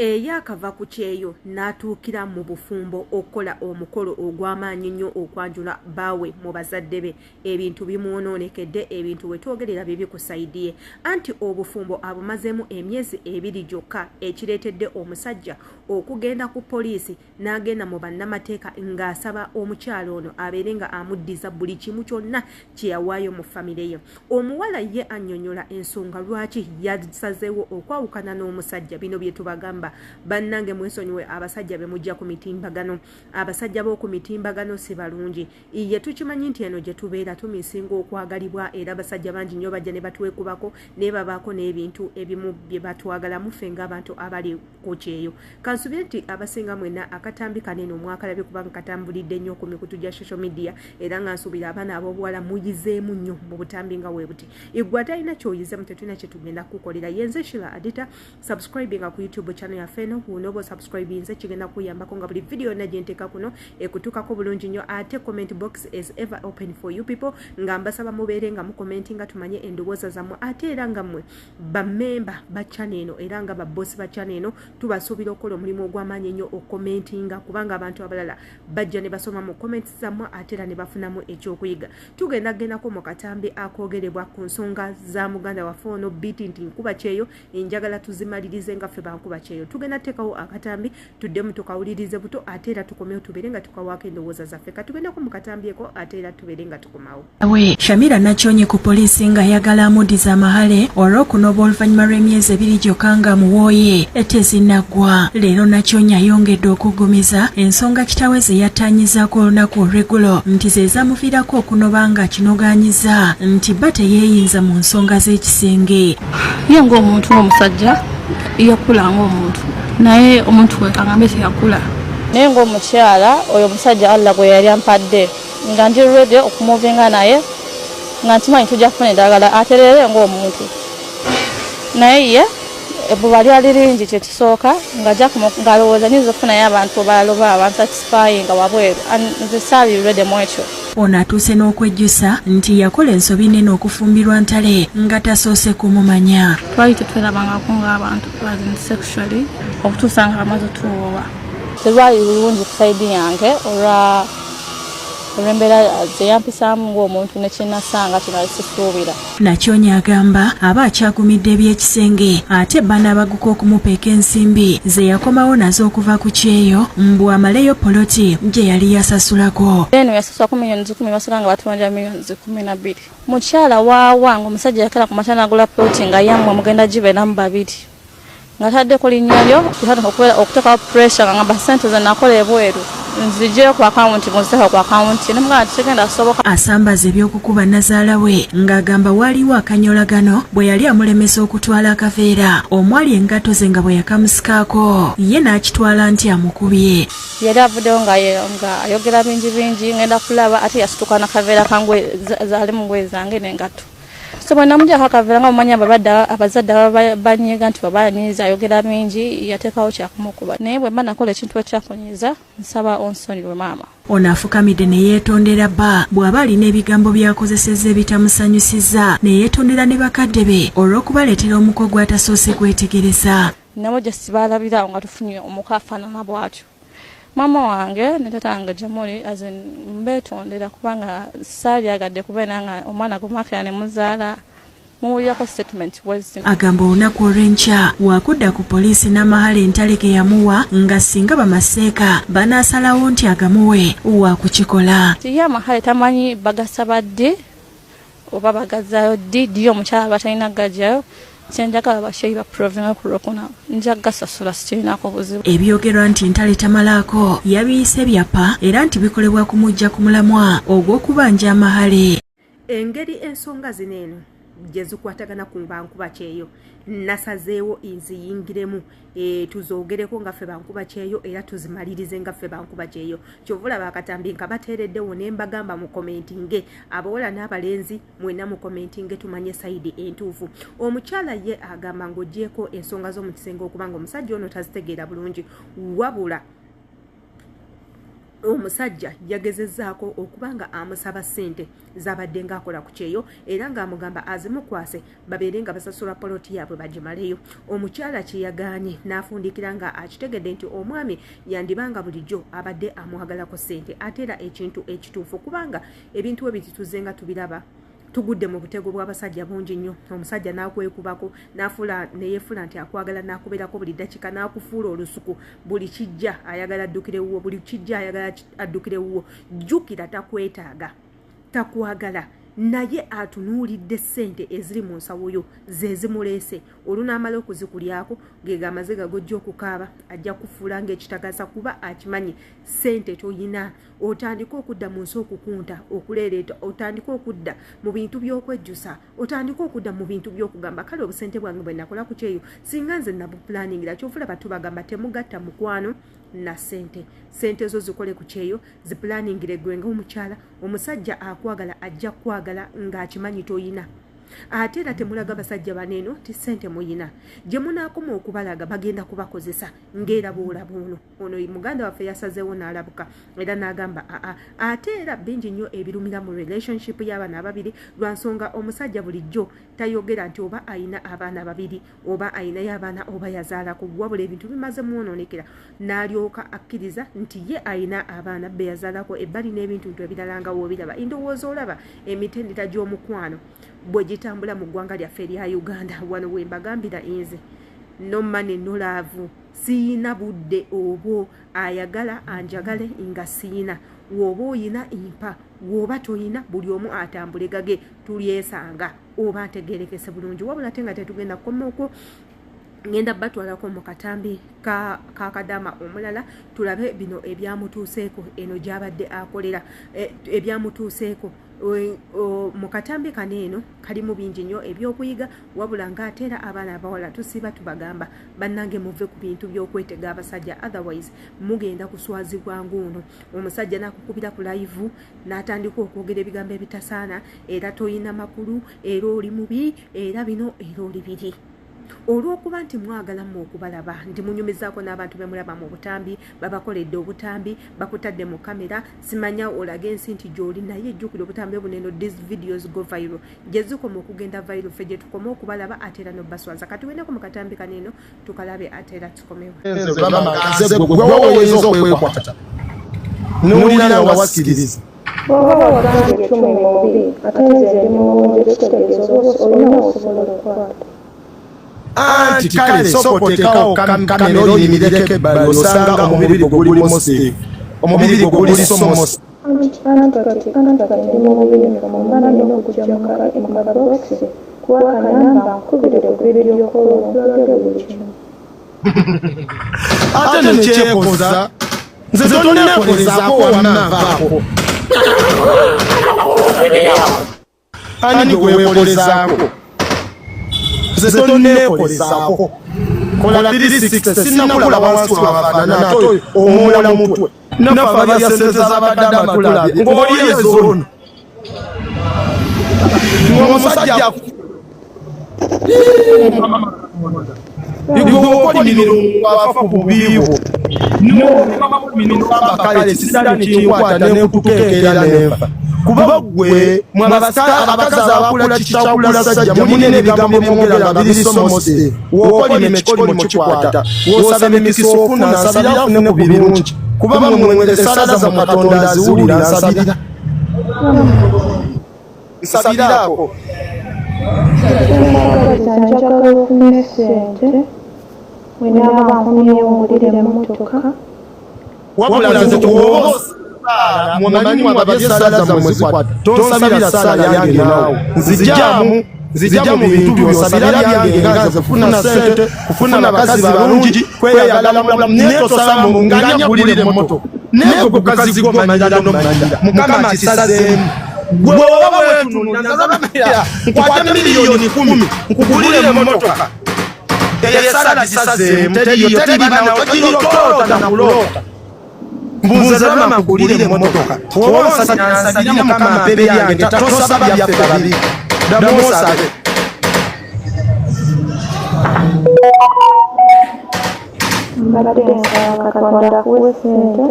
Eyakava Kukyeyo n'atuukira mu bufumbo okola omukolo ogw'amaanyi nnyo okwanjula baawe mu bazadde be. Ebintu bimwononekedde, ebintu we twogerera bibi ku sayidi ye. Anti obufumbo abumazeemu emyezi 2 gyokka, ekireetedde omusajja okugenda ku poliisi n'agenda mu bannamateeka ng'asaba omukyalo ono abeere nga amuddiza buli kimu kyonna kye yawaayo mu famire ye. Omuwala ye annyonnyola ensonga lwaki yasazeewo okwawukana n'omusajja. Bino bye tubagamba bannange mwesonyiwe abasajja be mujja ku mitimbagano. Abasajja b'oku mitimbagano si balungi. Ye tukimanyi nti eno gye tubeera tumisinga okwagalibwa, era abasajja bangi nnyo bajja ne batwekubako ne babaako n'ebintu ebimu bye batwagala mufe ng'abantu abali Kukyeyo. Kansubire nti abasinga mwenna akatambi kanene omwakalabye kubanga katambulidde nnyo ku mikutu gya social media, era nga nsubira abaana ab'obuwala muyizeemu nnyo mu butambi nga bwe buti. Igwe atalina ky'oyizeemu tetulina kye tugenda kukolera. Yenze Shila Adita, subscribing ku YouTube channel ya Feno, unobo subscribe nze kigenda kuyambako nga buli video na jenteka kuno ekutukako bulungi nnyo. Ate comment box is ever open for you people, nga mbasaba mubeere nga mu commentinga tumanye endowooza zammwe. Ate era nga mmwe bammemba ba channel eno era nga babbosi ba channel eno tubasuubira okukola omulimu ogw'amaanyi ennyo okumentinga, kubanga abantu abalala bajja ne basoma mu comments zammwe ate era ne bafunamu ekyokuyiga. Tugenda gendako mu katambi akoogerebwa ku nsonga za muganda wa Fono biti nti nkuba Kyeyo, enjagala tuzimalirize nga ffe bankuba Kyeyo. Tugenda tekawo akatambi tuddemu tukawulirize buto ate era tukomewo tubeere nga tukawaako endowooza zaffe. Katugenda mu katambi eko ate era tubeere nga tukomawo. Shamira Nakyonyi ku poliisi nga yagala amuddiza amahale olw'okunoba oluvannyuma lw'emyezi 2 gyokka nga muwooye tezinnaggwa. Leero Nakyonyi ayongedde okuggumiza ensonga kitaawe ze yattaanyizaako olunaku olw'eggulo nti ze zamuviirako okunoba nga kinogaanyiza nti bba teyeeyinza mu nsonga z'ekisenge. Ye ng'omuntu omusajja yakula ng'omuntu naye omuntu we agambe teyakula. Naye ng'omukyala oyo omusajja Allah gwe yali ampadde nga ndi ready okumuvinga naye nga ntimanyi tujja kufuna eddagala aterere ng'omuntu. Naye ye ebbuba lyali lingi kye kisooka ng'alowooza nyinza okufunayo abantu baloba abansatisfying nga wabweru. Nze saaliiridde mu ekyo. Ono atuuse n'okwejjusa nti yakola ensobi nene okufumbirwa ntale nga tasoose kumumanya. Twali tetwerabangako ng'abantu bazin sexually okutuusa nga amaze tuwoba. Terwali lulungi ku sayidi yange olw'embeera ze yampisaamu ng'omuntu ne kye nasanga kinali sisuubira. Nakyonyi agamba aba akyagumidde eby'ekisenge ate banabaguka okumupeeka ensimbi ze yakomawo nazo okuva ku Kyeyo mbu amaleyo poloti gye yali yasasulako. Eno yasasulako $10,000 basala nga batulonja $12,000. Mukyala waawa ng'omusajja yakala ku makya n'agula poloti nga yammwe mugenda gibeeramu 2 nga taddeko linnya lyo okuteekawo pressure nga ngamba ssente ze nakola ebweru nziggyeyo ku akawunti muziteeka ku akawunti nemugamba tekigenda kusoboka. Asambaza ebyokukuba nazaala we ng'agamba waaliwo akanyolagano bwe yali amulemesa okutwala akaveera omwali engato ze nga bwe yakamusikaako ye n'akitwala nti amukubye. Yali avuddeyo nga ayogera bingi ngenda kulaba ate yasituka n'akaveera kange zaali mu ngoye zange n'engato. So bwe namujjako akaveera nga mumanyi abazadde banyiiga nti babanyiiza ayogera bingi yateekawo kyakumukuba. Naye bwe mba nakola ekintu ekyakunyiiza nsaba onsonyiwe maama. Ono afukamidde ne yeetondera bba bw'aba alina ebigambo by'akozesezza ebitamusanyusiza ne yeetondera ne bakadde be olw'okubaleetera omuko gw'atasoose kwetegereza. Nabo gye sibaalabirawo nga tufunye omuko afaanana bw'atyo. Mama wange ne tata wange Jamuli mbeetondera kubanga saalyagadde kubeera nga omwana gumwakira ne muzaala muwulirako statement wezi. Agamba olunaku olw'enkya wakudda ku poliisi n'amahale entale ge yamuwa nga singa bamaseeka banaasalawo nti agamuwe wakukikola. Ye amahale tamanyi bagasaba ddi oba bagazaayo ddi omukyala batalina gajjayo. Kyenjagala basheyi ba provinga kurokuna njaga sasula sitinako buzibu. Ebyogerwa nti ntale tamalaako yabiyise byapa era nti bikolebwa kumujja ku mulamwa ogw'okubanja amahale. Engeri ensonga zineno gye zikwatagana ku bankuba Kyeyo nasazeewo nziyingiremu tuzoogereko nga ffe bankuba Kyeyo era tuzimalirize nga ffe bankuba Kyeyo. Kyovulaba akatambi nga bateereddewo ne mbagamba mu commentinge abawala n'abalenzi mwenna mu commentinge tumanye sayidi entuufu. Omukyala ye agamba ng'oggyeko ensonga z'omu kisenge okubanga omusajja ono tazitegeera bulungi wabula omusajja yagezezzaako okubanga amusaba ssente zabadde ng'akola ku kyeyo era ng'amugamba azimukwase babeere nga basasula poloti yaabwe bagimaleyo. Omukyala kye yagaanye n'afundikira nga akitegedde nti omwami yandibanga bulijjo abadde amuwagalako ssente ate era ekintu ekituufu kubanga ebintu we bitituze nga tubiraba tugudde mu butego bw'abasajja bungi nnyo. Omusajja n'akwekubako neyeefula nti akwagala n'akubeerako buli dakika n'akufuula olusuku buli kijja ayagala addukire wuwo buli kijja ayagala addukire wuwo. Jjukira takwetaaga takwagala naye atunuulidde ssente eziri mu nsawo yo ze zimuleese olunaamala okuzikulyako gega amaziga gojja okukaaba ajja kufuula ng'ekitagasa kuba akimanyi ssente toyina. Otandika okudda mu nsi okukunta okuleereeta otandika okudda mu bintu by'okwejjusa otandika okudda mu bintu by'okugamba kale obusente bwange bwe nakola ku kyeyo singa nze nabupulaningira kyofula batubagamba temugatta mukwano na sente zo zikole ku kyeyo zipulaningire gwe ng'omukyala. Omusajja akwagala ajja kwagala ng'akimanyi toyina ate era temulaga basajja baneeno ti ssente muyina gye munaakoma okubalaga bagenda kubakozesa ng'era boolaba ono muganda waffe yasazeewo n'alabuka era n'agamba ate era bingi nnyo ebirumira mu relationship y'abaana ababiri lwa nsonga omusajja bulijjo tayogera nti oba ayina abaana babiri oba ayinayo abaana oba yazaalako wabula ebintu bimaze mwonoonekera n'alyoka akkiriza nti ye ayina abaana be yazaalako ebbali n'ebintu ebirala nga woobiraba endowooza olaba emitendera gy'omukwano bwe gitambula mu ggwanga lyaffe erya Uganda wano we mbagambira enze no money no love siina budde obwo ayagala anjagale nga siina woba oyina impa woba toyina buli omu atambule gage tulyesanga oba ntegerekese bulungi wabula ate nga tetugenda kukoma okwo ngenda batwalako mu katambi ka kadama omulala tulabe bino ebyamutuuseeko eno gy'abadde akolera ebyamutuuseeko mu katambi kano eno kalimu bingi nnyo ebyokuyiga wabula ng'ate era abaana abawala tusiba tubagamba bannange muve ku bintu by'okwetega abasajja otherwise mugenda kuswazibwa ng'ono omusajja n'akukubira ku live n'atandika okwogera ebigambo ebitasaana era toyina makulu era oli mubi era bino era oli biri olw'okuba nti mwagala mu okubalaba nti munyumizaako n'abantu be mulaba mu butambi babakoledde obutambi bakutadde mu kamera simanya olaga ensi nti gy'oli naye ejjukira obutambi buneno these videos go viral gye zikoma okugenda viral ffe gye tukoma okubalaba ate era n'obbaswaza katuwendeko mu katambi kaneeno tukalabe ate era tukomewo gwewoyinza okwekwata n'owulira nga wasikiriza bw'oba wagambye ettumi mu mubiri ate nze ndi muwunje kitegeeza olina osobola okukwata anti kale sooka oteekawo kamera oyimirireko ebbali osanga omubiri gwe guli musiivu omubiri gwe guli somosi anti kati ndi mu mubiri mumala nnyo okujja mu kabokisi kuwakanamba nkubirire ku biryokola okulagera buli kimu ate nekyekoza nze tonneekolezaako wannanvaako ani gwe weekolezaako nze tonneekolezaako kola 360 sinnakula wansi wabafaanana ate omwola mutwe nafe abalya sente z'abaddamba tulabye ng'oli ezo ono ng'omusajja igwokolimiro afa ku bubiibo nogamba kale kisira nekinkwata nekutukeekeera nenfa kuba gwe abakazi abakula kikyakula sajja mulina ebigambo byomwogera nga biri somose wookolima ekikolimo kikwata woosaba emikisa ofuna nsabira nfune ku birungi kuba mmwe esala za mu Katonda aziwulira nsabira nsabiraako njagala ofuna essente wenaaba nkomyewo ngulire emmotoka wabula nze tuwoba mwemanyi mwababye esala zammwe zikwata tonsabira sala yange naawe nzijja mu bintu byonsabira byange nga nze kufuna ssente kufuna bakazi balungi kweyagala mulamu naye tosaba nga nyagulire emmotoka naye gwe kukazi gomanyira nomanyira mukama akisazeemu gwe oba bwetunulira nzabamira nkwate miliyoni 10 nkugulire emmotoka eyesala gisazeemu teriyo teribanawogirotota nakulota mbuze zama nkugulire emmotoka oba nsabira mukama mpeere yange tosaba byaffe babiri ddamu osabe mbadde nsaba Katonda akuwe ssente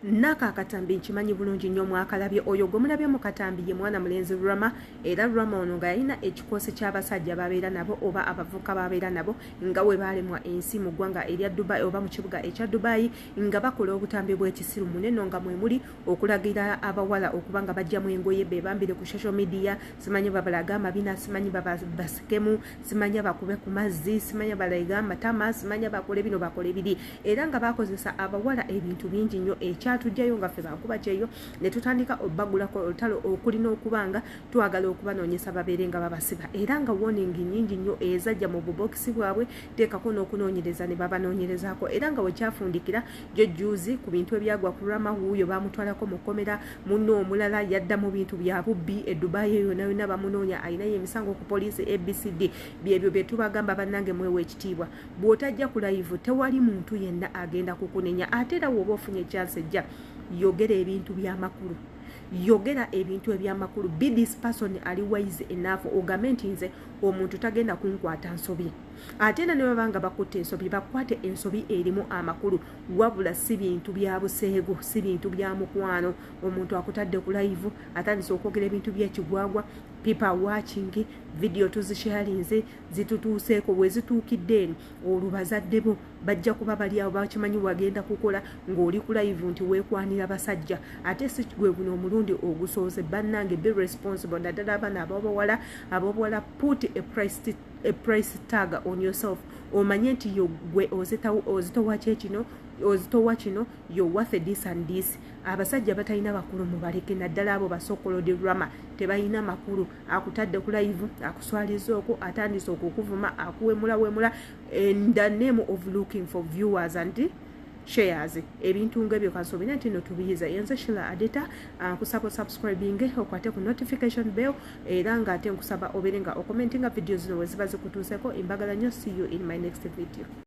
Naka Katambi nkimanyi bulungi nnyo mwakalabye oyo gwe mulabye mu Katambi ye mwana mulenzi Rama era Rama ono nga yalina ekikosi ky'abasajja babeera nabo oba abavuka babeera nabo nga we baalemwa ensi mu ggwanga erya Dubai oba mu kibuga ekya Dubai nga bakola obutambi bw'ekisiru munene nga mwe muli okulagira abawala okuba nga bajja mu engoye bebambire ku social media simanyi babalaga amabina simanyi basikemu simanyi bakube ku mazzi simanyi balaga amatama simanyi bakole bino bakole biri era nga bakozesa abawala ebintu bingi nnyo tujjayo nga ffe bakuba kyeyo ne tutandika obbagulako olutalo okulina okubanga twagala okubanoonyesa babeere nga babasiba era nga warning nnyingi nnyo ezajja mu bubokisi bwabwe teekako n'okunoonyereza ne babanoonyerezaako era nga wekyafundikira jo juzi ku bintu ebyagwa ku Rama wuuyo bamutwalako mu kkomera munno omulala yadda mu bintu bya bubbi e Dubai yonna yonna bamunoonya alinayo emisango ku poliisi ABCD byebyo bye tubagamba bannange mwewe ekitiibwa bw'otajja ku live tewali muntu yenna agenda kukunenya ate era w'oba ofunye chance ejja yogera ebintu by'amakulu yogera ebintu eby'amakulu be this person ali wise enough ogambe nti nze omuntu tagenda kunkwata nsobi ate na ne babanga bakutte ensobi bakwate ensobi erimu amakulu wabula si bintu bya buseego si bintu bya mukwano omuntu akutadde ku live atandise okwogera ebintu by'ekigwagwa people watching video tuzisharinze zitutuuseeko bwe zituukidde olubazadde bo bajja kuba bali awo bakimanyi wagenda kukola ng'oli ku live nti weekwanira basajja ate si gwe guno omulundi ogusooze bannange be responsible naddala abaana ab'obuwala put a price tag on yourself omanye nti gwe ozitowa kino you're worth this and this abasajja batalina bakulu mubaleke naddala abo basokolodi Rama tebalina makulu akutadde ku live akuswaliza okwo atandise okukuvuma akuwemula in the name of looking for viewers and shares ebintu ng'ebyo kansobina nti no tubiyiza yenze Sheila Adeta kusaba subscribing okwate ku notification bell era nga ate nkusaba oberenga okomentinga videos zino weziba zikutuuseko imbagala nnyo see you in my next video.